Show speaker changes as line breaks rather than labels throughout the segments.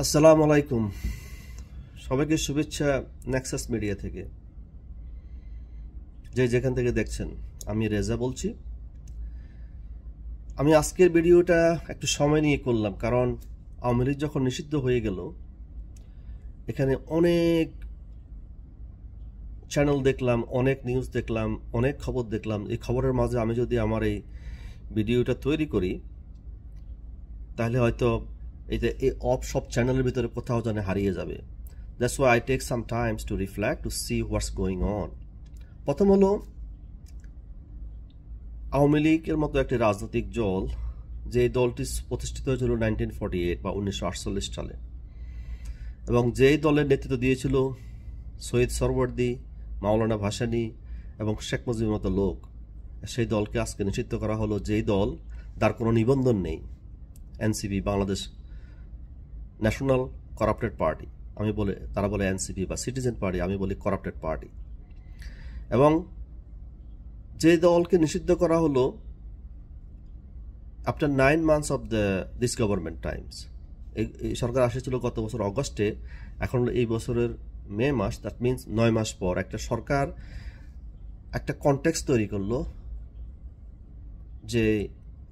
আসসালামু আলাইকুম। সবাইকে শুভেচ্ছা নেক্সাস মিডিয়া থেকে। যেখান থেকে দেখছেন, আমি রেজা বলছি। আমি আজকের ভিডিওটা একটু সময় নিয়ে করলাম, কারণ আওয়ামী লীগ যখন নিষিদ্ধ হয়ে গেল, এখানে অনেক চ্যানেল দেখলাম, অনেক নিউজ দেখলাম, অনেক খবর দেখলাম। এই খবরের মাঝে আমি যদি আমার এই ভিডিওটা তৈরি করি, তাহলে হয়তো এই সব চ্যানেলের ভিতরে কোথাও যেন হারিয়ে যাবে। That's why I take some time to reflect to see what's going on. প্রথম হলো, আওয়ামী লীগের মতো একটি রাজনৈতিক দল, যে দলটি প্রতিষ্ঠিত হয়েছিল 1948 বা 1948 সালে, এবং যেই দলের নেতৃত্ব দিয়েছিল সৈয়দ সরওয়ার্দী, মাওলানা ভাসানী এবং শেখ মুজিবের মতো লোক, সেই দলকে আজকে নিষিদ্ধ করা হলো। যেই দল, তার কোনো নিবন্ধন নেই। NCP, Bangladesh national corrupted party, তারা বলে এনসিপি বা সিটিজেন পার্টি, আমি বলি করাপ্টেড পার্টি। এবং যে দলকে নিষিদ্ধ করা হলো after 9 months of this government Times. এই সরকার আসেছিল গত বছর অগস্টে, এখন এই বছরের মে মাস, দ্যাট মিনস 9 মাস পর একটা সরকার একটা কনটেক্সট তৈরি করলো, যে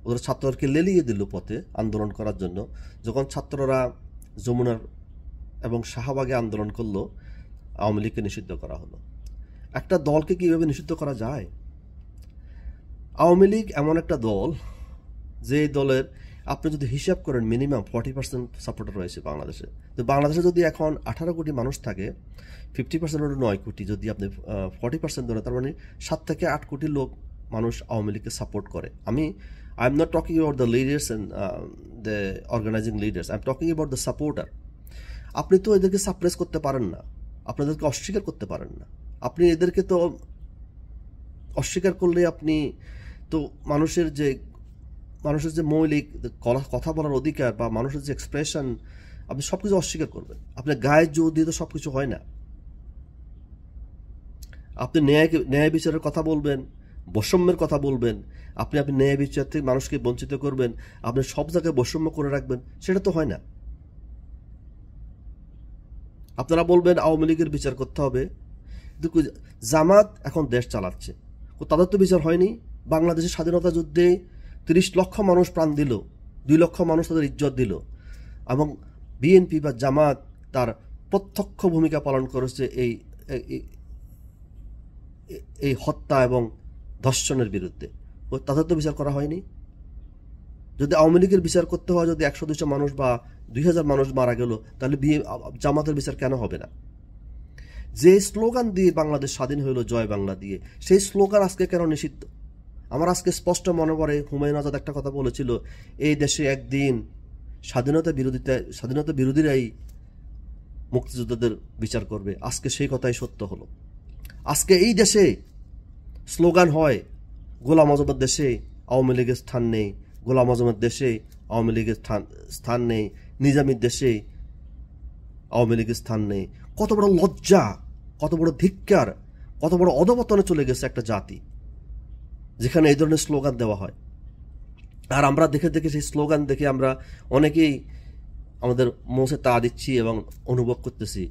ওদের ছাত্রদেরকে লেলিয়ে দিল পথে আন্দোলন করার জন্য। যখন ছাত্ররা যমুনার এবং শাহবাগে আন্দোলন করলো, আওয়ামী লীগকে নিষিদ্ধ করা হলো। একটা দলকে কিভাবে নিষিদ্ধ করা যায়? আওয়ামী লীগ এমন একটা দল, যে দলের আপনি যদি হিসাব করেন মিনিমাম 40% সাপোর্টার রয়েছে বাংলাদেশে। তো বাংলাদেশে যদি এখন 18 কোটি মানুষ থাকে, 50% হলো 9 কোটি, যদি আপনি 40% ধরেন, তার মানে 7 থেকে 8 কোটি লোক মানুষ আওয়ামী লীগকে সাপোর্ট করে। I am not talking about the leaders and the organising leaders, I am talking about the supporter. আপনি তো এদেরকে সাপ্রেস করতে পারেন না, আপনাদেরকে অস্বীকার করতে পারেন না। আপনি এদেরকে তো অস্বীকার করলে আপনি তো মানুষের যে মৌলিক কথা বলার অধিকার বা মানুষের যে এক্সপ্রেশন, আপনি সব কিছু অস্বীকার করবেন। আপনার গায়ের জোর দিয়ে তো সব কিছু হয় না। আপনি ন্যায় বিচারের কথা বলবেন, বৈষম্যের কথা বলবেন, আপনি ন্যায় বিচার থেকে মানুষকে বঞ্চিত করবেন, আপনি সব জায়গায় বৈষম্য করে রাখবেন, সেটা তো হয় না। আপনারা বলবেন আওয়ামী লীগের বিচার করতে হবে, কিন্তু জামাত এখন দেশ চালাচ্ছে, তাদের তো বিচার হয়নি। বাংলাদেশের স্বাধীনতা যুদ্ধে 30 লক্ষ মানুষ প্রাণ দিল, 2 লক্ষ মানুষ তাদের ইজ্জত দিল, এবং বিএনপি বা জামাত তার প্রত্যক্ষ ভূমিকা পালন করেছে এই হত্যা এবং ধর্ষণের বিরুদ্ধে। তাদের তো বিচার করা হয়নি। যদি আওয়ামী লীগের বিচার করতে হয়, যদি 100-200 মানুষ বা 2000 মানুষ মারা গেল, তাহলে জামাতের বিচার কেন হবে না? যে স্লোগান দিয়ে বাংলাদেশ স্বাধীন হইল, জয় বাংলা দিয়ে, সেই স্লোগান আজকে কেন নিষিদ্ধ? আমার আজকে স্পষ্ট মনে পড়ে, হুমায়ুন আজাদ একটা কথা বলেছিল, এই দেশে একদিন স্বাধীনতা বিরোধীরাই মুক্তিযোদ্ধাদের বিচার করবে। আজকে সেই কথাই সত্য হলো। আজকে এই দেশে স্লোগান হয়, গোলাম আজমের দেশে আওয়ামী লীগের স্থান নেই, গোলাম আজমের দেশে আওয়ামী লীগের স্থান নেই, নিজামীর দেশে আওয়ামী লীগের স্থান নেই। কত বড় লজ্জা, কত বড় ধিক্কার, কত বড় অধপতনে চলে গেছে একটা জাতি, যেখানে এই ধরনের স্লোগান দেওয়া হয়। আর আমরা দেখে সেই স্লোগান দেখে আমরা অনেকেই আমাদের মোছে তা দিচ্ছি এবং অনুভব করতেছি।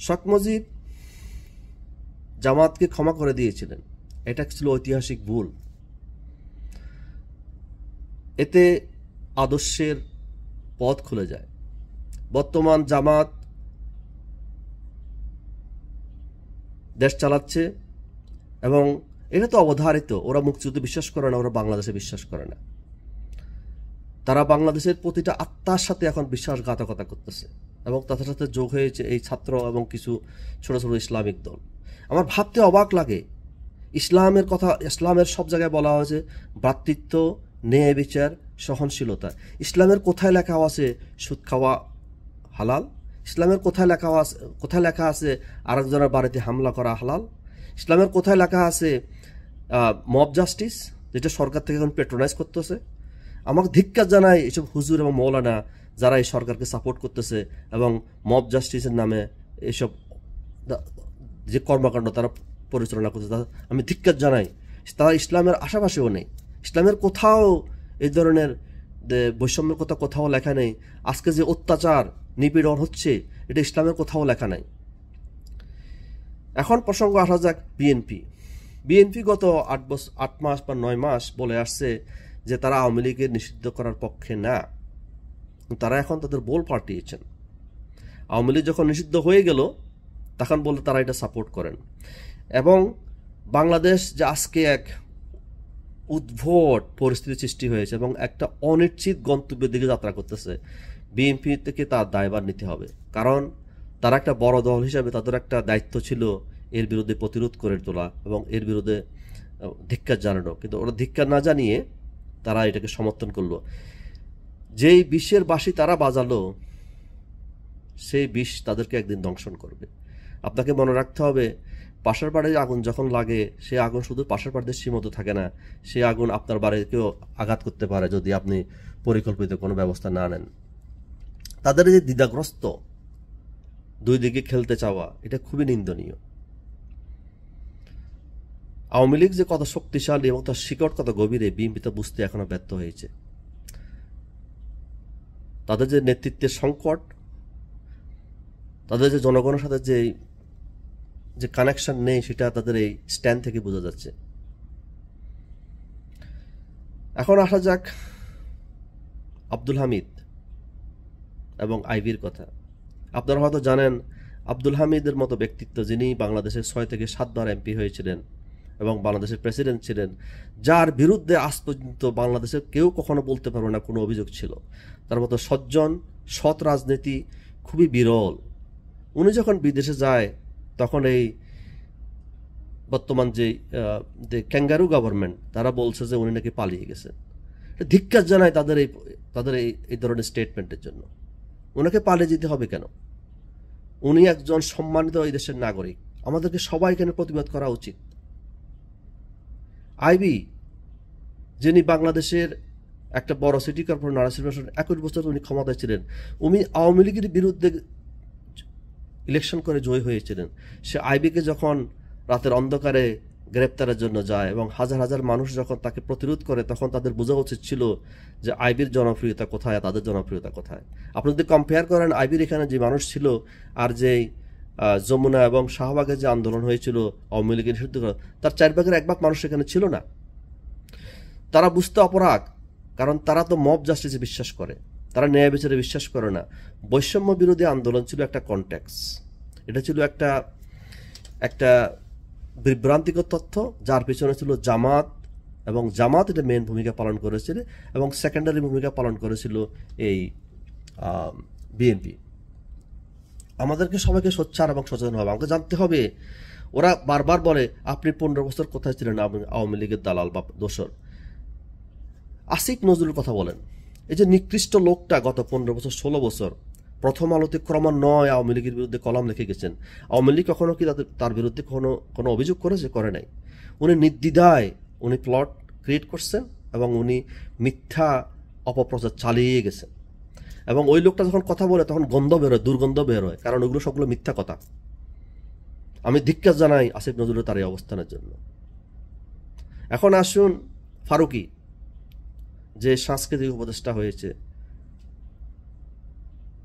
শেখ মুজিব জামাতকে ক্ষমা করে দিয়েছিলেন, এটা ছিল ঐতিহাসিক ভুল। এতে আদর্শের পথ খুলে যায়। বর্তমান জামাত দেশ চালাচ্ছে, এবং এটা তো অবধারিত। ওরা মুক্তিযুদ্ধে বিশ্বাস করে না, ওরা বাংলাদেশে বিশ্বাস করে না। তারা বাংলাদেশের প্রতিটা আত্মার সাথে এখন বিশ্বাসঘাতকতা করতেছে, এবং তাদের সাথে যোগ হয়েছে এই ছাত্র এবং কিছু ছোট ছোট ইসলামিক দল। আমার ভাবতে অবাক লাগে, ইসলামের সব জায়গায় বলা হয়েছে ভ্রাতৃত্ব, ন্যায় বিচার, সহনশীলতা। ইসলামের কোথায় লেখা আছে সুদ খাওয়া হালাল? ইসলামের কোথায় লেখা আছে আরেকজনের বাড়িতে হামলা করা হালাল? ইসলামের কোথায় লেখা আছে মব জাস্টিস, যেটা সরকার থেকে এখন পেট্রোনাইজ করতেছে? আমাকে ধিক্কার জানায় এসব হুজুর এবং মৌলানা যারা এই সরকারকে সাপোর্ট করতেছে এবং মব জাস্টিসের নামে এসব যে কর্মকাণ্ড তারা পরিচালনা করতেছে, আমি ধিক্কার জানাই। তারা ইসলামের আশেপাশেও নেই। ইসলামের কোথাও এই ধরনের বৈষম্যের কথা কোথাও লেখা নেই। আজকে যে অত্যাচার নিপীড়ন হচ্ছে এটা ইসলামের কোথাও লেখা নাই। এখন প্রসঙ্গ আসা যাক বিএনপি গত 8 মাস বা 9 মাস বলে আসছে যে তারা আওয়ামী লীগের নিষিদ্ধ করার পক্ষে না। তারা এখন তাদের বোল পাল্টিয়েছেন। আওয়ামী লীগ যখন নিষিদ্ধ হয়ে গেল তখন বলে তারা এটা সাপোর্ট করেন। এবং বাংলাদেশ যে আজকে এক উদ্ভট পরিস্থিতির সৃষ্টি হয়েছে এবং একটা অনিশ্চিত গন্তব্যের দিকে যাত্রা করতেছে, বিএনপি থেকে তার দায়ভার নিতে হবে। কারণ তারা একটা বড় দল হিসাবে তাদের একটা দায়িত্ব ছিল এর বিরুদ্ধে প্রতিরোধ করে তোলা এবং এর বিরুদ্ধে ধিক্কার জানানো। কিন্তু ওরা ধিক্কার না জানিয়ে তারা এটাকে সমর্থন করলো। যেই বিষের বাঁশি তারা বাজালো সেই বিষ তাদেরকে একদিন দংশন করবে। আপনাকে মনে রাখতে হবে, পাশের বাড়ির আগুন যখন লাগে সে আগুন শুধু পাশের বাড়িতে সীমিত থাকে না, সে আগুন আপনার বাড়িকেও আঘাত করতে পারে যদি আপনি পরিকল্পিত কোনো ব্যবস্থা না নেন। তাদের যে দ্বিধাগ্রস্ত, দুই দিকে খেলতে চাওয়া, এটা খুবই নিন্দনীয়। আওয়ামী লীগ যে কত শক্তিশালী এবং তার শিকড় কত গভীরে বিএনপি তা বুঝতে এখনো ব্যর্থ হয়েছে। তাদের যে নেতৃত্বের সংকট, তাদের যে জনগণের সাথে যে কানেকশন নেই সেটা তাদের এই স্ট্যান্ড থেকে বোঝা যাচ্ছে। এখন আসা যাক আব্দুল হামিদ এবং আইবির কথা। আপনারা হয়তো জানেন আব্দুল হামিদের মতো ব্যক্তিত্ব, যিনি বাংলাদেশের 6 থেকে 7 বার এমপি হয়েছিলেন এবং বাংলাদেশের প্রেসিডেন্ট ছিলেন, যার বিরুদ্ধে আজ পর্যন্ত বাংলাদেশের কেউ কখনো বলতে পারবে না কোনো অভিযোগ ছিল। তার মতো সজ্জন সৎ রাজনীতি খুবই বিরল। উনি যখন বিদেশে যায় তখন এই বর্তমান যে ক্যাঙ্গারু গভর্নমেন্ট তারা বলছে যে উনি নাকি পালিয়ে গেছেন। ধিক্কার জানায় তাদের এই ধরনের স্টেটমেন্টের জন্য। ওনাকে পালিয়ে যেতে হবে কেন? উনি একজন সম্মানিত এই দেশের নাগরিক, আমাদেরকে সবাই এখানে প্রতিবাদ করা উচিত। আইবি, যিনি বাংলাদেশের একটা বড় সিটি কর্পোরেশন 21 বছর উনি ক্ষমতায় ছিলেন, উনি আওয়ামী লীগের বিরুদ্ধে ইলেকশন করে জয়ী হয়েছিলেন। সে আইবিকে যখন রাতের অন্ধকারে গ্রেপ্তারের জন্য যায় এবং হাজার হাজার মানুষ যখন তাকে প্রতিরোধ করে, তখন তাদের বোঝা উচিত ছিল যে আইবির জনপ্রিয়তা কোথায়, তাদের জনপ্রিয়তা কোথায়। আপনি যদি কম্পেয়ার করেন আইবির এখানে যে মানুষ ছিল আর যেই যমুনা এবং শাহবাগে যে আন্দোলন হয়েছিল আওয়ামী লীগের নিষিদ্ধ করা, তার 4 ভাগের 1 ভাগ মানুষ এখানে ছিল না। তারা বুঝতে অপরাগ, কারণ তারা তো মব জাস্টিসে বিশ্বাস করে, তারা ন্যায় বিচারে বিশ্বাস করে না। বৈষম্য বিরোধী আন্দোলন ছিল একটা কনটেক্সট, এটা ছিল একটা বিভ্রান্তিকর তথ্য যার পেছনে ছিল জামাত, এবং জামাত এটা মেন ভূমিকা পালন করেছিল এবং সেকেন্ডারি ভূমিকা পালন করেছিল এই বিএনপি। আমাদেরকে সবাইকে সোচ্চার এবং সচেতন হবে। আমাকে জানতে হবে, ওরা বারবার বলে আপনি 15 বছর কোথায় ছিলেন আওয়ামী লীগের দালাল বা দোসর। আসিফ নজরুলের কথা বলেন, এই যে নিকৃষ্ট লোকটা গত 15 বছর 16 বছর প্রথম আলোতে ক্রমান্বয়ে আওয়ামী লীগের বিরুদ্ধে কলাম লিখে গেছেন। আওয়ামী লীগ কখনো কি তার বিরুদ্ধে কোনো অভিযোগ করেছে? করে নাই। উনি নির্দ্বিধায় উনি প্লট ক্রিয়েট করছেন এবং উনি মিথ্যা অপপ্রচার চালিয়ে গেছেন। এবং ওই লোকটা যখন কথা বলে তখন গন্ধ বেরোয়, দুর্গন্ধ বেরোয়, কারণ ওগুলো সবগুলো মিথ্যা কথা। আমি ধিক্কার জানাই আসিফ নজরুলের তার এই অবস্থানের জন্য। এখন আসুন ফারুকী, যে সাংস্কৃতিক উপদেষ্টা হয়েছে,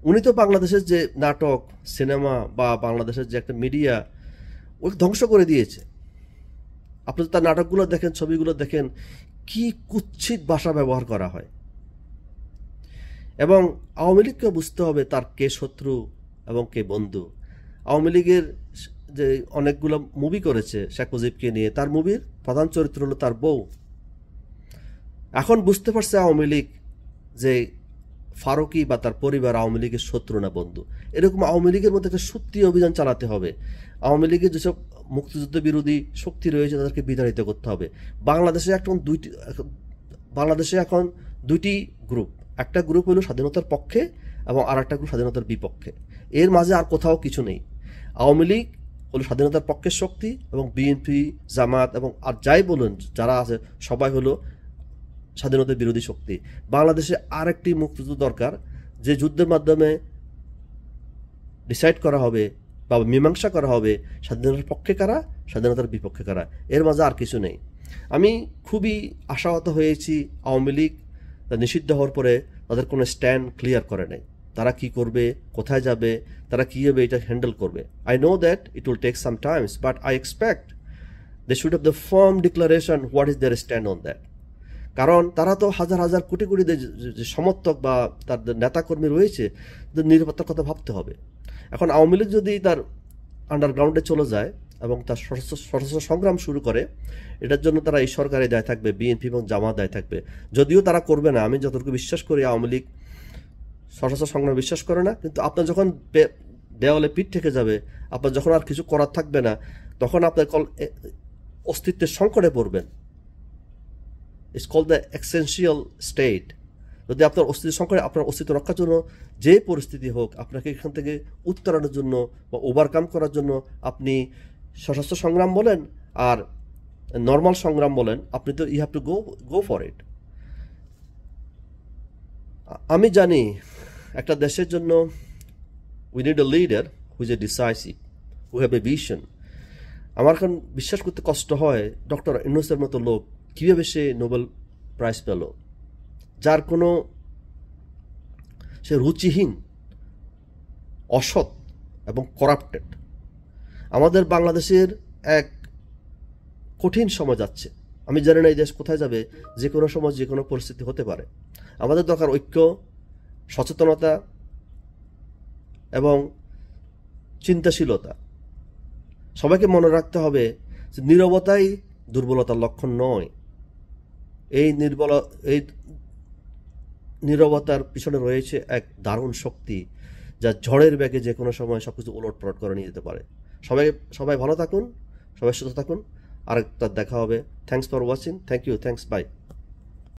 উনি তো বাংলাদেশের যে নাটক সিনেমা বা বাংলাদেশের যে একটা মিডিয়া ওকে ধ্বংস করে দিয়েছে। আপনি তার নাটকগুলো দেখেন, ছবিগুলো দেখেন, কি কুৎসিত ভাষা ব্যবহার করা হয়। এবং আওয়ামী লীগকে বুঝতে হবে তার কে শত্রু এবং কে বন্ধু। আওয়ামী লীগের যে অনেকগুলো মুভি করেছে শেখ মুজিবকে নিয়ে, তার মুভির প্রধান চরিত্র হলো তার বউ। এখন বুঝতে পারছে আওয়ামী লীগ যে ফারুকী বা তার পরিবার আওয়ামী লীগের শত্রু না বন্ধু। এরকম আওয়ামী লীগের মধ্যে একটা সত্যি অভিযান চালাতে হবে। আওয়ামী লীগের যেসব মুক্তিযুদ্ধ বিরোধী শক্তি রয়েছে তাদেরকে বিতাড়িত করতে হবে। বাংলাদেশে এখন দুইটি গ্রুপ, একটা গ্রুপ হলো স্বাধীনতার পক্ষে এবং আর একটা গ্রুপ স্বাধীনতার বিপক্ষে। এর মাঝে আর কোথাও কিছু নেই। আওয়ামী লীগ হলো স্বাধীনতার পক্ষের শক্তি এবং বিএনপি, জামাত এবং আর যাই বলুন যারা আছে সবাই হলো স্বাধীনতার বিরোধী শক্তি। বাংলাদেশে আর একটি মুক্তিযুদ্ধ দরকার, যে যুদ্ধের মাধ্যমে ডিসাইড করা হবে বা মীমাংসা করা হবে স্বাধীনতার পক্ষে কারা, স্বাধীনতার বিপক্ষে কারা। এর মাঝে আর কিছু নেই। আমি খুবই আশাহত হয়েছি আওয়ামী লীগ নিষিদ্ধ হওয়ার পরে তাদের কোনো স্ট্যান্ড ক্লিয়ার করে নাই, তারা কি করবে, কোথায় যাবে, তারা কীভাবে এটা হ্যান্ডেল করবে। I know that it will take some times, but I expect they should have the firm declaration what is their stand on that. কারণ তারা তো হাজার হাজার কোটি কোটি যে সমর্থক বা তাদের নেতাকর্মী রয়েছে, নিরাপত্তার কথা ভাবতে হবে। এখন আওয়ামী লীগ যদি তার আন্ডারগ্রাউন্ডে চলে যায় এবং তার সশস্ত্র সংগ্রাম শুরু করে, এটার জন্য তারা এই সরকারে দায় থাকবে, বিএনপি এবং জামাত দায় থাকবে। যদিও তারা করবে না, আমি যতটুকু বিশ্বাস করি আওয়ামী লীগ সশস্ত্র সংগ্রাম বিশ্বাস করে না, কিন্তু আপনার যখন দেওয়ালে পিঠ থেকে যাবে, আপনার যখন আর কিছু করার থাকবে না, তখন আপনার অস্তিত্বের সংকটে পড়বেন। It's call the existential state. যদি আপনার অস্তিত্ব সংকটে, আপনার অস্তিত্ব রক্ষার জন্য যে পরিস্থিতি হোক, আপনাকে এখান থেকে উত্তরণের জন্য বা ওভারকাম করার জন্য আপনি সশস্ত্র সংগ্রাম বলেন আর নর্মাল সংগ্রাম বলেন, আপনি তো you have to go for it. আমি জানি একটা দেশের জন্য we need a leader who is a decisive, who have a vision. আমার এখন বিশ্বাস করতে কষ্ট হয় ডক্টর ইউনূসের মতো লোক কীভাবে সে নোবেল প্রাইজ পেল, যার কোনো সে রুচিহীন, অসৎ এবং করাপ্টেড। আমাদের বাংলাদেশের এক কঠিন সময় যাচ্ছে, আমি জানি না এই দেশ কোথায় যাবে, যে কোনো সময় যে কোনো পরিস্থিতি হতে পারে। আমাদের দরকার ঐক্য, সচেতনতা এবং চিন্তাশীলতা। সবাইকে মনে রাখতে হবে যে নীরবতাই দুর্বলতার লক্ষণ নয়। এই নীরবতার পিছনে রয়েছে এক দারুণ শক্তি, যা ঝড়ের বেগে যে কোনো সময় সবকিছু ওলটপালট করে নিয়ে যেতে পারে। সবাই ভালো থাকুন, সবাই সুস্থ থাকুন। আরেকটা দেখা হবে। Thanks for watching. Thank you, thanks, by.